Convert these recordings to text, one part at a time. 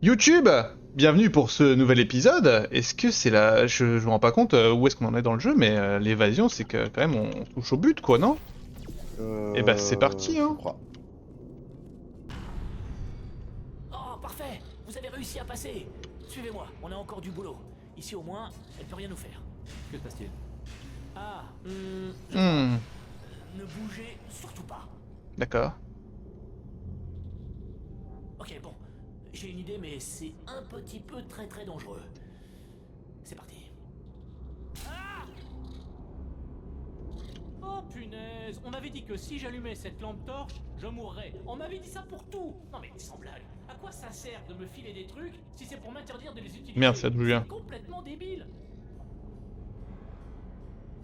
YouTube! Bienvenue pour ce nouvel épisode. Est-ce que c'est la... Je me rends pas compte où est-ce qu'on en est dans le jeu, mais l'évasion, c'est que quand même on touche au but, quoi, non? Eh ben c'est parti, Je hein. crois. Oh, parfait! Vous avez réussi à passer! Suivez-moi, on a encore du boulot. Ici au moins, elle peut rien nous faire. Que se passe-t-il? Ah, je vois. Hmm, Ne bougez surtout pas. d'accord. Ok, bon. J'ai une idée, mais c'est un petit peu très dangereux. C'est parti. Ah! Oh punaise! On m'avait dit que si j'allumais cette lampe torche, je mourrais. On m'avait dit ça pour tout! Non mais sans blague. À quoi ça sert de me filer des trucs si c'est pour m'interdire de les utiliser? Merde, ça d'où je viens. C'est complètement débile!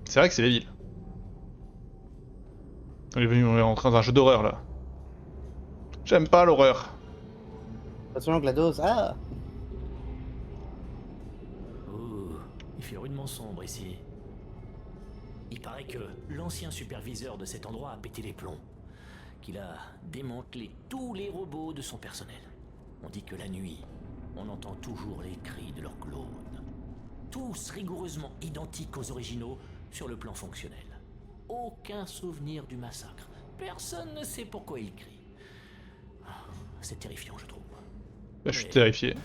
C'est vrai que c'est les villes. On est en train d'un jeu d'horreur, là. J'aime pas l'horreur. Attention, GLaDOS. Ah! Oh, il fait rudement sombre ici. Il paraît que l'ancien superviseur de cet endroit a pété les plombs. Qu'il a démantelé tous les robots de son personnel. On dit que la nuit, on entend toujours les cris de leurs clones. Tous rigoureusement identiques aux originaux sur le plan fonctionnel. Aucun souvenir du massacre. Personne ne sait pourquoi ils crient. C'est terrifiant, je trouve. Là, je suis Mais terrifié.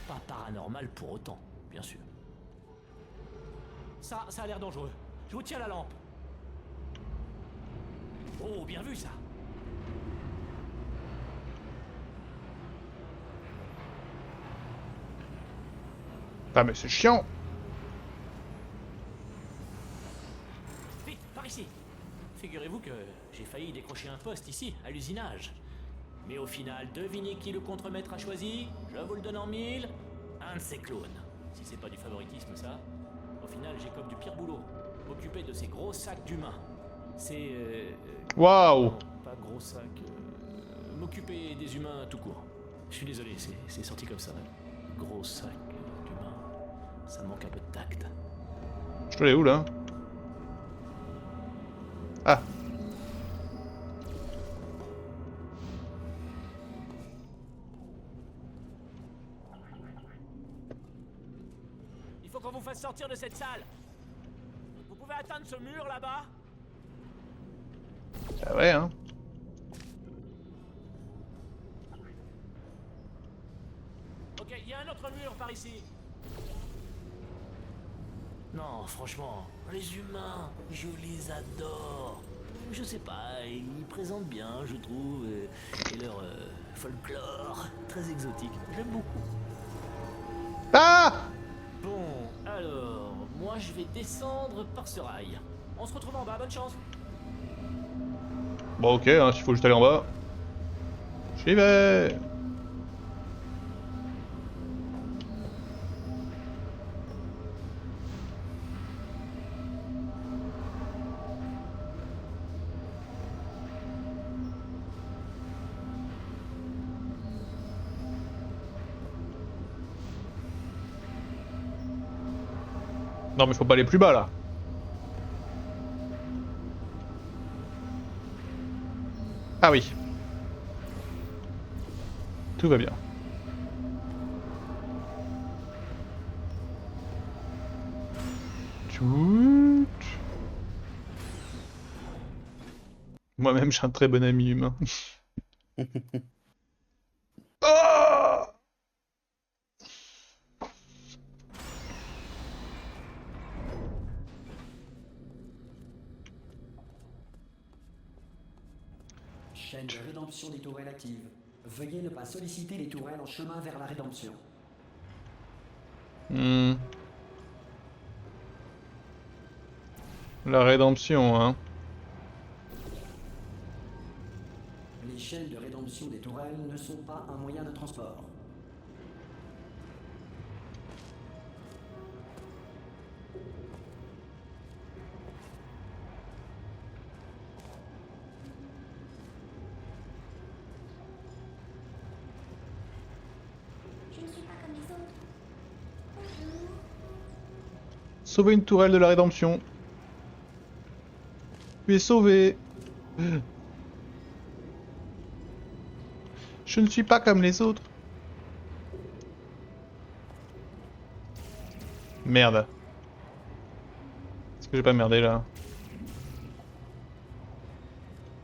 pas paranormal pour autant, bien sûr. Ça a l'air dangereux. Je vous tiens la lampe. Oh, bien vu ça. Ah mais c'est chiant. Vite, par ici. Figurez-vous que j'ai failli décrocher un poste ici, à l'usinage. Mais au final, devinez qui le contremaître a choisi? Je vous le donne en mille. Un de ces clones. Si c'est pas du favoritisme, ça. Au final, j'ai comme du pire boulot. M'occuper de ces gros sacs d'humains. C'est... Waouh. non, pas gros sacs. M'occuper des humains tout court. Je suis désolé, c'est sorti comme ça. Gros sacs d'humains. Ça manque un peu de tact. Je dois aller où, là? Ah. Il faut qu'on vous fasse sortir de cette salle. Vous pouvez atteindre ce mur là-bas? Bah ouais, hein. Ok, il y a un autre mur par ici. Non, franchement, les humains, je les adore. Je sais pas, ils présentent bien, je trouve, et leur folklore, très exotique. J'aime beaucoup. Ah. Bon, alors, moi je vais descendre par ce rail. On se retrouve en bas, bonne chance. Bon ok, hein, s'il faut juste aller en bas. J'y vais. Non mais faut pas aller plus bas là. Ah oui. Tout va bien. Tout. Moi-même j'ai un très bon ami humain. Oh. Chaîne de rédemption des tourelles active. Veuillez ne pas solliciter les tourelles en chemin vers la rédemption. Hmm. La rédemption, hein. Les chaînes de rédemption des tourelles ne sont pas un moyen de transport. Je ne suis pas comme les autres. Bonjour. Sauver une tourelle de la rédemption. Tu es sauvé. Je ne suis pas comme les autres. Merde. Est-ce que j'ai pas merdé là?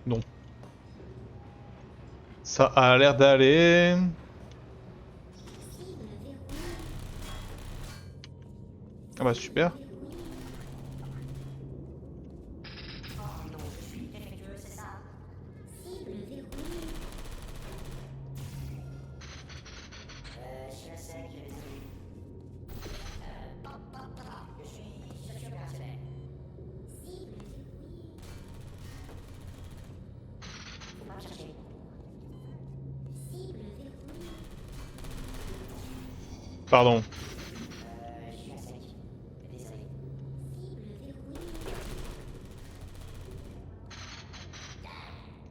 Non. Ça a l'air d'aller. Ah bah super. Pardon.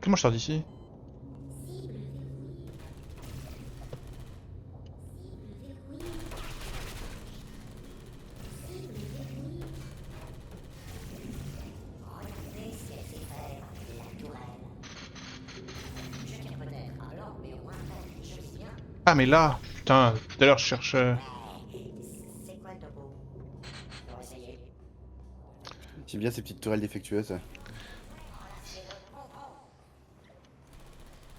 Comment je sors d'ici? Ah mais là, putain, tout à l'heure je cherche... J'aime bien ces petites tourelles défectueuses.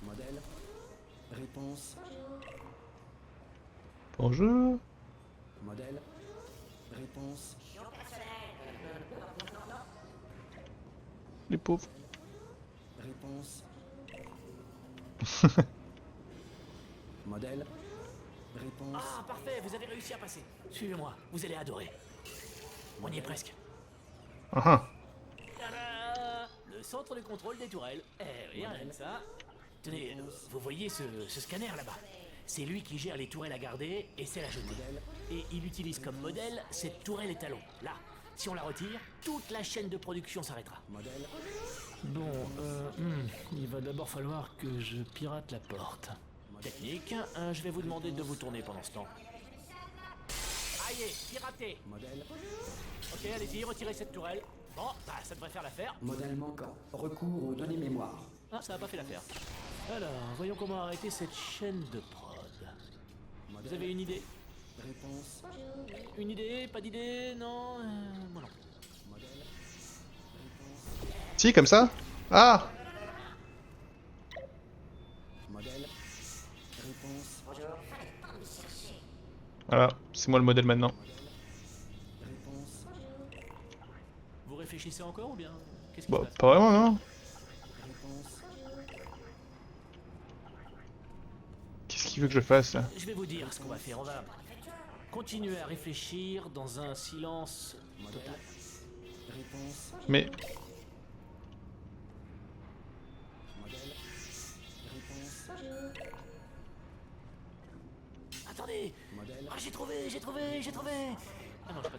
Modèle. Réponse. Bonjour. Modèle. Réponse. Les pauvres. Réponse. Modèle. Réponse. Ah, parfait, vous avez réussi à passer. Suivez-moi, vous allez adorer. On y est presque. Ah ah. Tada! Le centre de contrôle des tourelles. Eh oui, rien que ça. Tenez, vous voyez ce scanner là-bas? C'est lui qui gère les tourelles à garder et c'est la jeter. Et il utilise comme modèle cette tourelle étalon. Là, si on la retire, toute la chaîne de production s'arrêtera. Modèle. Bon, il va d'abord falloir que je pirate la porte. Technique, je vais vous demander de vous tourner pendant ce temps. Aïe, piraté. Modèle. Ok, allez-y, retirez cette tourelle. Bon, bah, ça devrait faire l'affaire. Modèle manquant. Recours aux données mémoire. Ah, ça n'a pas fait l'affaire. Alors, voyons comment arrêter cette chaîne de prod. Vous avez une idée? Réponse. Une idée? Pas d'idée? Non? Moi non. Modèle. Si, comme ça? Ah! Modèle. Réponse. Voilà, c'est moi le modèle maintenant. Réponse. Vous réfléchissez encore ou bien? Qu'est-ce qui Bah, se passe? pas vraiment, non? Réponse. Qu'est-ce qu'il veut que je fasse là? Je vais vous dire ce qu'on va faire. On va continuer à réfléchir dans un silence total. Réponse. Mais... Modèle. Réponse. Attendez! Modèle. Ah, j'ai trouvé! Ah non, j'ai pas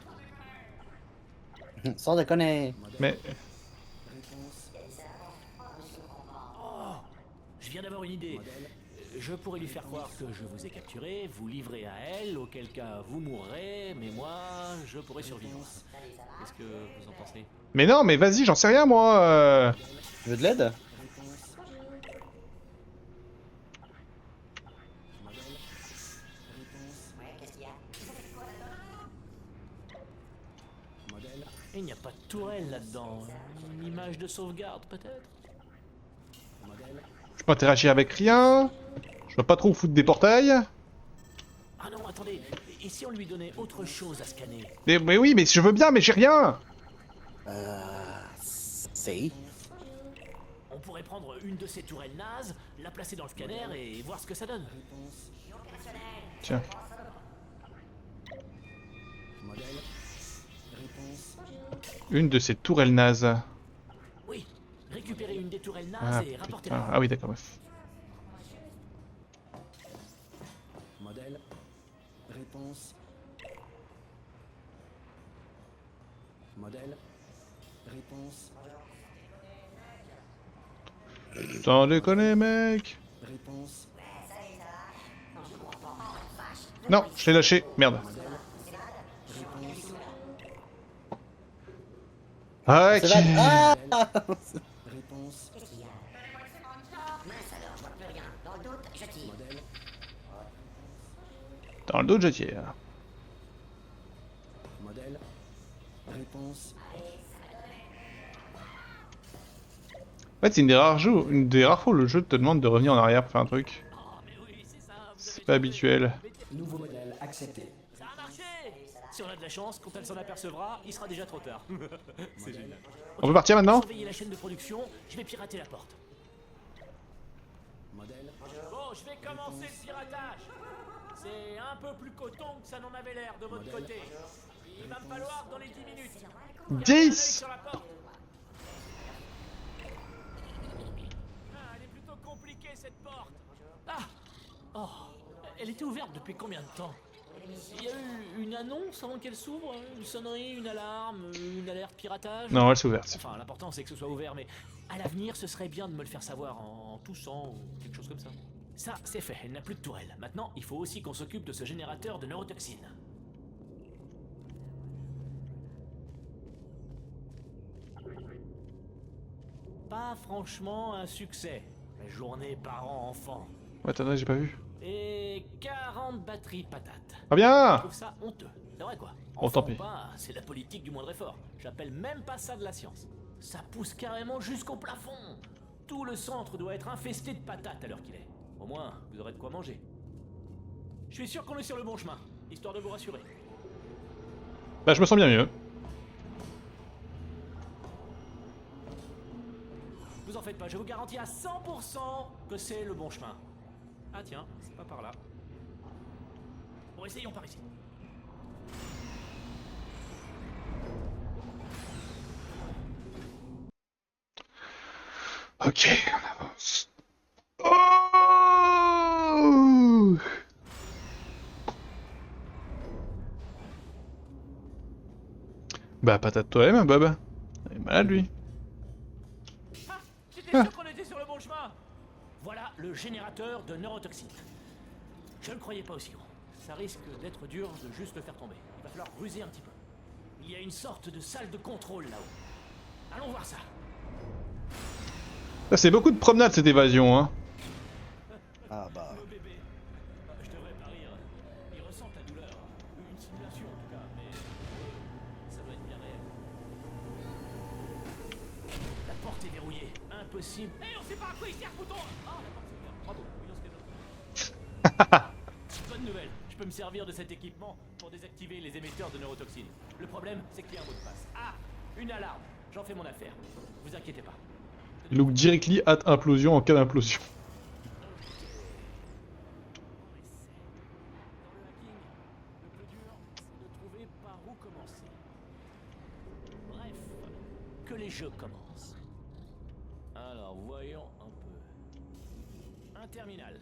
trouvé. Sans déconner. Mais... Réponse. Oh! Je viens d'avoir une idée. Modèle. Je pourrais lui faire croire que je vous ai capturé, vous livrez à elle, auquel cas vous mourrez, mais moi, je pourrais survivre. Qu'est-ce que vous en pensez? Mais non, mais vas-y, j'en sais rien moi Tu veux de l'aide? Réponse. Modèle. Réponse. Modèle. Il n'y a pas de tourelle là-dedans. Une image de sauvegarde, peut-être? Modèle. Je peux interagir avec rien. Je vois pas trop où foutre des portails. Ah non, attendez. Et si on lui donnait autre chose à scanner? Mais oui, mais je veux bien, mais j'ai rien. C'est. On pourrait prendre une de ces tourelles nazes, la placer dans le scanner et voir ce que ça donne. Réponse. Tiens. Modèle. Réponse. Une de ces tourelles nazes. Oui, récupérez une des tourelles nazes Ah et putain. rapportez-la. Ah oui, d'accord, bref. Modèle. Réponse. Modèle. Réponse. Sans déconner, mec. Réponse. Non, je l'ai lâché. Merde. Réponse. Ah, C'est là. Ah! Réponse. Modèle. dans le dos, je tire. Modèle. Réponse. En fait, c'est une des rares fois où le jeu te demande de revenir en arrière pour faire un truc. Oh, mais oui, c'est ça. vous C'est avez pas tout habituel. Nouveau modèle accepté. Ça a marché. Si on a de la chance, quand elle s'en apercevra, il sera déjà trop tard. C'est génial. On peut partir maintenant? Surveiller la chaîne de production, je vais pirater la porte. Modèle. Bon, je vais commencer le piratage. C'est un peu plus coton que ça n'en avait l'air de votre côté. Il va me falloir dans les 10 minutes. Gardez un œil 10! sur la porte. Ah, elle est plutôt compliquée cette porte. Ah! Oh, elle était ouverte depuis combien de temps? Il y a eu une annonce avant qu'elle s'ouvre? Une sonnerie, une alarme, une alerte piratage? Non, elle s'est ouverte. Enfin, l'important c'est que ce soit ouvert, mais à l'avenir, ce serait bien de me le faire savoir en toussant ou quelque chose comme ça. Ça, c'est fait, elle n'a plus de tourelle. Maintenant, il faut aussi qu'on s'occupe de ce générateur de neurotoxines. Pas franchement un succès. La journée parents-enfants. Ouais, attendez, j'ai pas vu. Et 40 batteries patates. Ah Je bien! trouve ça honteux. C'est vrai quoi. Bon, tant Enfant pis. ou pas, c'est la politique du moindre effort. J'appelle même pas ça de la science. Ça pousse carrément jusqu'au plafond. Tout le centre doit être infesté de patates à l'heure qu'il est. Au moins, vous aurez de quoi manger. Je suis sûr qu'on est sur le bon chemin, histoire de vous rassurer. Bah, je me sens bien mieux. Vous en faites pas, je vous garantis à 100% que c'est le bon chemin. Ah tiens, c'est pas par là. Bon, essayons par ici. Ok, on avance. Oh! Bah, patate toi-même, Bob. Il est malade, lui. Ah, j'étais sûr qu'on était sur le bon chemin. Voilà le générateur de neurotoxines. Je ne croyais pas aussi gros. Ça risque d'être dur de juste le faire tomber. Il va falloir ruser un petit peu. Il y a une sorte de salle de contrôle là-haut. Allons voir ça. Ça, c'est beaucoup de promenades, cette évasion, hein. Ah bah. Le bébé. Je devrais pas rire. Il ressent la douleur. Une simulation en tout cas, mais ça doit être bien réel. La porte est verrouillée. Impossible. Hé, on sait pas à quoi il sert ce bouton. Ah, la porte s'est ouverte. Bravo. Oui, on se développe. Bonne nouvelle. Je peux me servir de cet équipement pour désactiver les émetteurs de neurotoxines. Le problème, c'est qu'il y a un mot de passe. Ah, une alarme. J'en fais mon affaire. Vous inquiétez pas. Look directly at implosion en cas d'implosion. Dans le hacking, le plus dur, c'est de trouver par où commencer. Bref, que les jeux commencent. Alors, voyons un peu. Un terminal.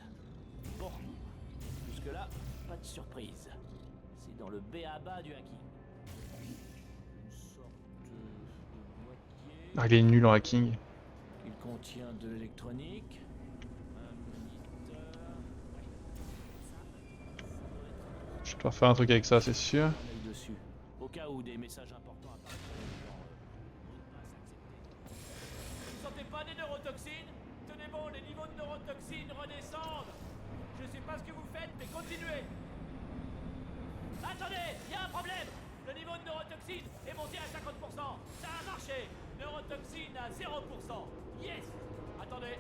Bon, jusque-là, pas de surprise. C'est dans le b.a.-ba du hacking. Une sorte de boîtier Ah, il est nul en hacking. qui contient de l'électronique. Un moniteur. Je dois faire un truc avec ça, c'est sûr. Un œil dessus, au cas où des messages importants apparaissent, genre mot de passe accepté. Vous sentez pas des neurotoxines? Tenez bon, les niveaux de neurotoxines redescendent. Je sais pas ce que vous faites, mais continuez. Attendez, il y a un problème. Le niveau de neurotoxine est monté à 50%. Ça a marché. Neurotoxine à 0%. Yes. Attendez.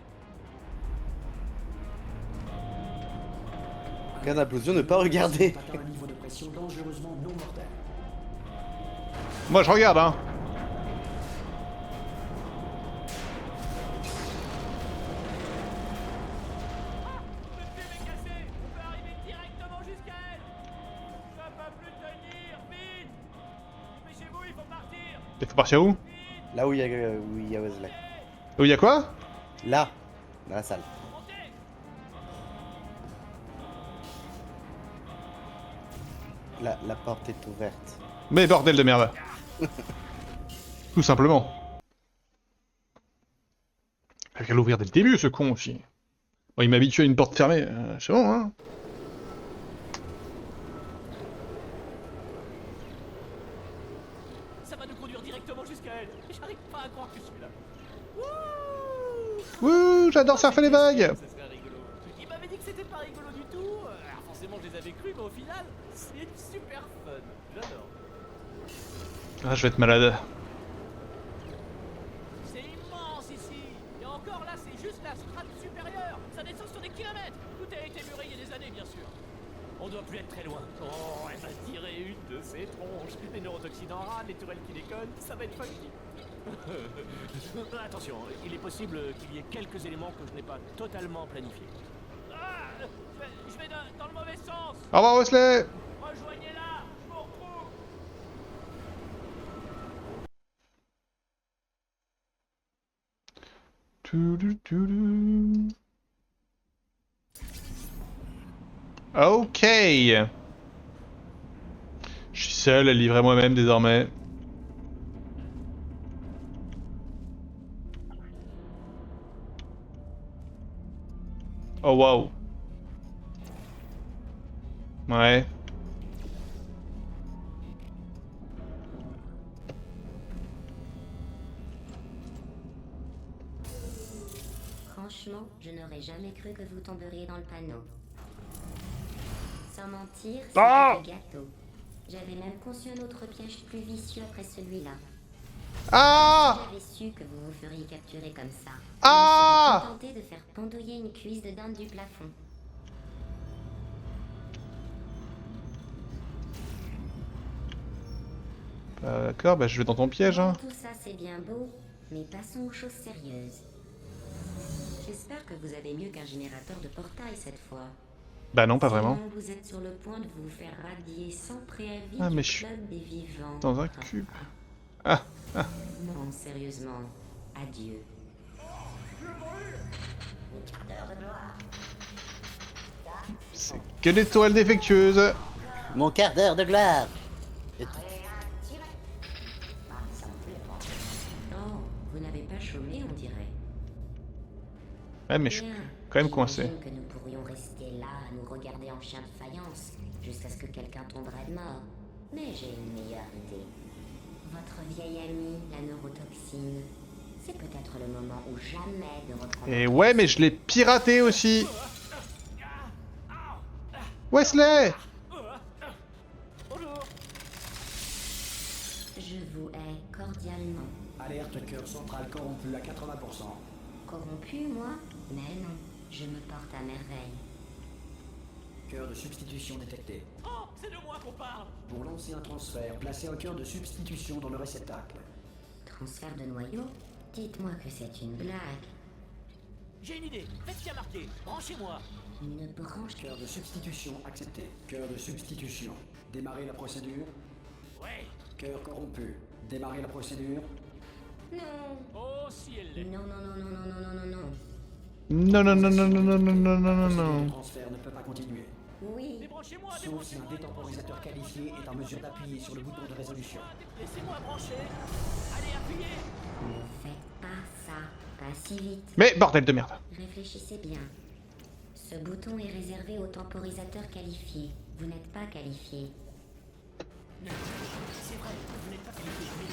En cas d'implosion, ne pas regarder. Atteint un niveau de pression dangereusement non mortel. Moi, je regarde, hein. Le tube est cassé. On peut arriver directement jusqu'à elle. Ça peut plus tenir. Vite. Dépêchez-vous, il faut partir. Il faut partir où? Là où il y a Wesley. Où il y a quoi? Là, dans la salle. Montez. La porte est ouverte. Mais bordel de merde. Tout simplement. Il a qu'à l'ouvrir dès le début, ce con aussi. Bon, il m'habitue à une porte fermée, c'est bon, hein. Ça va nous conduire directement jusqu'à elle. J'arrive pas à croire que je suis là. Wouh, j'adore surfer les vagues. Ça serait rigolo. Il m'avait dit que c'était pas rigolo du tout. Alors forcément, je les avais cru, mais au final, c'est super fun. J'adore. Ah, je vais être malade. C'est immense ici. Et encore là, c'est juste la strate supérieure. Ça descend sur des kilomètres. Tout a été muré il y a des années, bien sûr. On doit plus être très loin. Oh, elle va tirer une de ses tronches. Les neurotoxines en rade, les tourelles qui déconnent. Ça va être funky. Attention, il est possible qu'il y ait quelques éléments que je n'ai pas totalement planifiés. Ah, je vais dans le mauvais sens. Au revoir Wesley. Rejoignez-la. Je vous retrouve. Ok. Je suis seul à livrer moi-même désormais. Oh waouh. Ouais. Franchement, je n'aurais jamais cru que vous tomberiez dans le panneau. Sans mentir, c'est Ah le gâteau. J'avais même conçu un autre piège plus vicieux après celui-là. Ah. J'avais su que vous vous feriez capturer comme ça. Ah. Je me serais contenté de faire pendouiller une cuisse de dinde du plafond. D'accord, bah je vais dans ton piège hein. Tout ça c'est bien beau, mais passons aux choses sérieuses. J'espère que vous avez mieux qu'un générateur de portail cette fois. Bah non, pas vraiment. Sinon, vous êtes sur le point de vous faire radier sans préavis Ah, mais du je suis club des vivants. dans un cube. Ah. Non, sérieusement, adieu. C'est que des tourelles défectueuses. Mon quart d'heure de gloire. Et Oh, vous n'avez pas chômé, on dirait. Ouais, mais je suis Bien. quand même coincé. J'imagine que nous pourrions rester là à nous regarder en chien de faïence jusqu'à ce que quelqu'un tomberait de mort. Mais j'ai une meilleure idée. Votre vieille amie, la neurotoxine. C'est peut-être le moment ou jamais de reprendre. Et ouais, mais je l'ai piraté aussi. Wesley. Bonjour. Je vous hais cordialement. Alerte cœur central corrompu à 80%. Corrompu, moi? Mais non, je me porte à merveille. Cœur de substitution détecté. Oh, c'est de moi qu'on parle. Pour lancer un transfert, placez un cœur de substitution dans le réceptacle. Transfert de noyau? Dites-moi que c'est une blague. J'ai une idée. Faites ce qu'il y a marqué. Branchez-moi. Une branche. Cœur de substitution accepté. Cœur de substitution. Démarrez la procédure. Ouais. Cœur corrompu. Démarrez la procédure. Non. Oh, si elle l'est. Non, non, non, non, non, non, non, non, non. Non, non, non, non, non, non, non, non, non, non, non. Le transfert ne peut pas continuer. Oui. Débranchez-moi, Sauf si un débranchez-moi. détemporisateur qualifié est en mesure d'appuyer sur le bouton de résolution. Laissez-moi brancher. Allez, appuyez. Ne faites pas ça. Pas si vite. Mais bordel de merde. Réfléchissez bien. Ce bouton est réservé aux temporisateurs qualifiés. Vous n'êtes pas qualifié. C'est vrai, vous n'êtes pas qualifié. Mais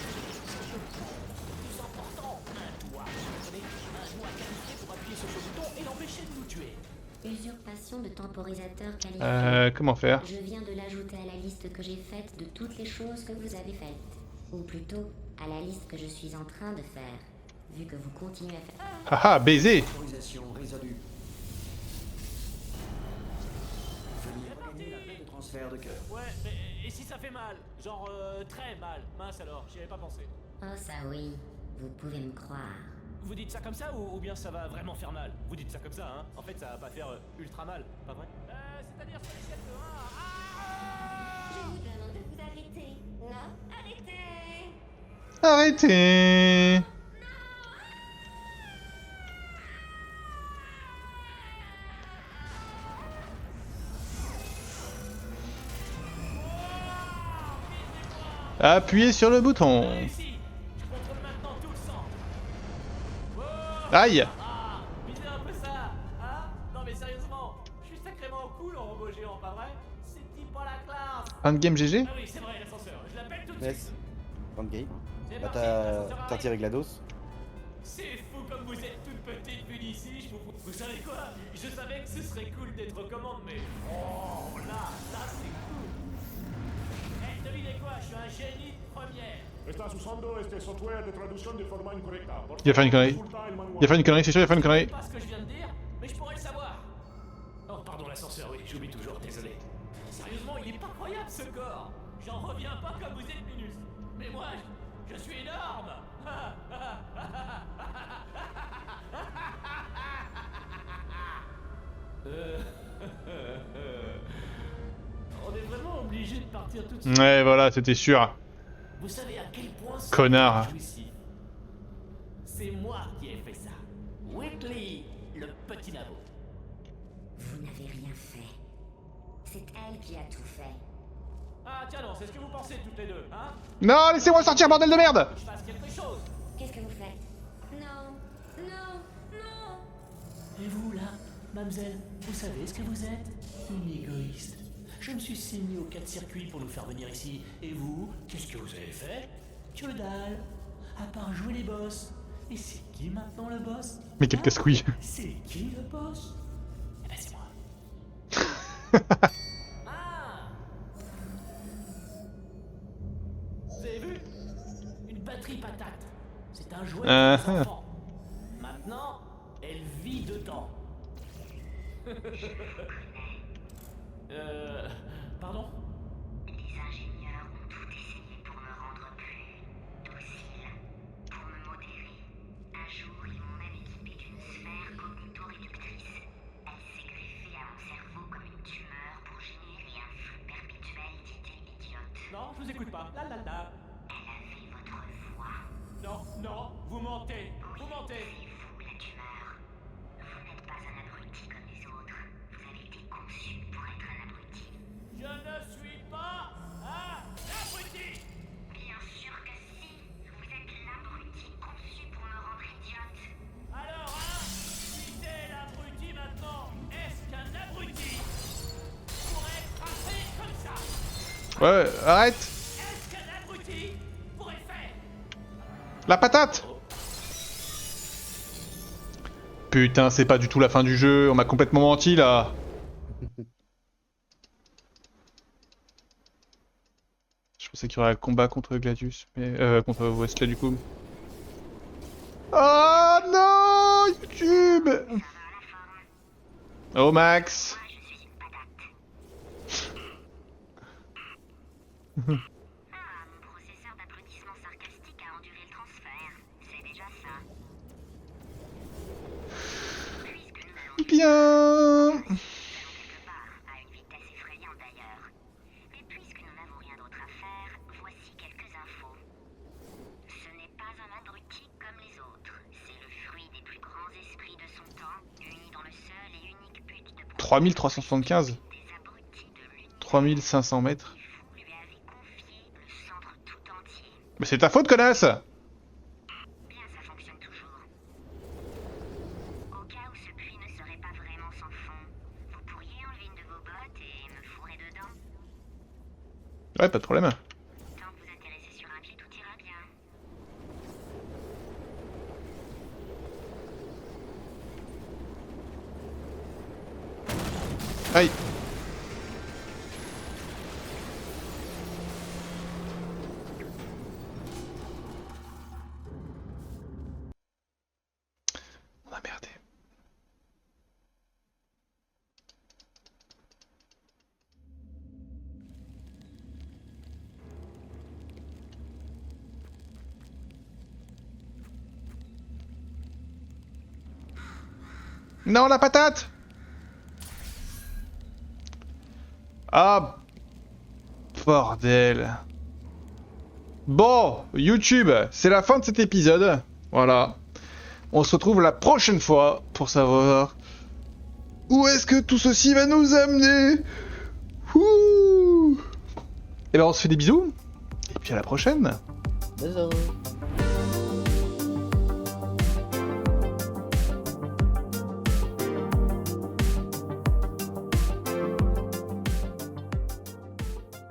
c'est le plus important. Un doigt. Vous comprenez? Un doigt qualifié pour appuyer sur ce bouton et l'empêcher de nous tuer. Usurpation de temporisateurs qualifiés. Comment faire? Je viens de l'ajouter à la liste que j'ai faite de toutes les choses que vous avez faites. Ou plutôt, à la liste que je suis en train de faire. Vu que vous continuez à faire... Haha, baiser. Autorisation résolue. Veuillez regagner la baie de transfert de cœur. Ouais, mais et si ça fait mal? Genre très mal. Mince alors, j'y avais pas pensé. Oh ça oui, vous pouvez me croire. Vous dites ça comme ça ou bien ça va vraiment faire mal? Vous dites ça comme ça, hein? En fait, ça va pas faire ultra mal, pas vrai? C'est-à-dire sur l'échelle de 1 à... Je vous demande de vous arrêter. Non, arrêtez. Arrêtez. Appuyez sur le bouton. Ici, je contrôle maintenant tout le sang. Aïe. Ah, visez un peu ça, hein? Non mais sérieusement, je suis sacrément cool en robot géant, pas vrai? C'est type pas la classe. Endgame GG. Ah oui, c'est vrai, l'ascenseur. Je l'appelle tout de Yes. suite. Endgame. C'est Bah parti, t'as l'ascenseur arrive. tiré GLaDOS. C'est fou comme vous êtes toute petite vue d'ici, vous savez quoi? Je savais que ce serait cool d'être aux commandes, mais... Oh là, ça c'est cool. Eh, devinez quoi, je suis un génie Estás usando este software de traducción de forma incorrecta. Por Il a fait une connerie. consulta el manual. Il a fait une connerie, c'est sûr, il a fait une Je connerie. sais pas ce que je viens de dire, mais je pourrais le savoir. Oh, pardon, l'ascenseur, oui, j'oublie toujours, désolé. Sérieusement, il est pas croyable ce corps. J'en reviens pas comme vous êtes Minus. Mais moi, je suis énorme. On est vraiment obligé de partir tout de suite. Ouais, voilà, c'était sûr. Vous savez à quel point c'est Connard. jouissif. C'est moi qui ai fait ça. Whitley, le petit nabo. Vous n'avez rien fait. C'est elle qui a tout fait. Ah tiens non, c'est ce que vous pensez toutes les deux, hein? Non, laissez-moi sortir, bordel de merde! Que je fasse quelque chose. Qu'est-ce que vous faites? Non, non, non. Et vous, là, mademoiselle, vous savez ce que vous êtes? Une égoïste. Je me suis saigné aux 4 circuits pour nous faire venir ici. Et vous, qu'est-ce que vous avez fait? Que dalle. À part jouer les boss. Et c'est qui maintenant le boss? Mais quel casse-couille. C'est qui le boss? Eh ben c'est moi. Ah! Vous avez vu? Une batterie patate. C'est un jouet pour les enfants. Maintenant, elle vit dedans. Pardon? Les ingénieurs ont tout essayé pour me rendre plus docile, pour me modérer. Un jour, ils m'ont même équipé d'une sphère cognito-réductrice. Elle s'est greffée à mon cerveau comme une tumeur pour générer un flux perpétuel d'idées idiotes. Non, je vous écoute pas. La la la. Elle avait votre voix. Non, non, vous mentez. Vous mentez. C'est vous, la tumeur. Vous n'êtes pas un abruti comme les autres. Vous avez été conçu pour être un abruti. Je ne suis pas un abruti. Bien sûr que si. Vous êtes l'abruti conçu pour me rendre idiote. Alors, hein? Si t'es l'abruti maintenant, est-ce qu'un abruti pourrait frapper comme ça? Ouais, arrête! Est-ce qu'un abruti pourrait faire? La patate! Putain, c'est pas du tout la fin du jeu, on m'a complètement menti là! Je pensais qu'il y aurait un combat contre Gladius, mais contre Wesley du coup. Oh non! YouTube! Oh Max! Ah, mon processeur d'applaudissements sarcastiques a enduré le transfert. C'est déjà ça. Puisque nous allons Bien! quelque part, à une vitesse effrayante d'ailleurs. Mais puisque nous n'avons rien d'autre à faire, voici quelques infos. Ce n'est pas un abruti comme les autres. C'est le fruit des plus grands esprits de son temps, unis dans le seul et unique but de 3375? des abrutis de l'univers. 3500 mètres? Vous lui avez confié le centre tout entier. Mais c'est ta faute, connasse! Bien, ça fonctionne toujours. Au cas où ce puits ne serait pas vraiment sans fond, vous pourriez enlever une de vos bottes et me fourrer dedans. Ouais, pas de problème. Tant que vous intéressez sur un pied, tout ira bien. Aïe! On a merdé. Non, la patate! Ah! Bordel. Bon, YouTube, c'est la fin de cet épisode. Voilà. On se retrouve la prochaine fois pour savoir où est-ce que tout ceci va nous amener. Ouh. Et ben on se fait des bisous. Et puis à la prochaine. Bisous.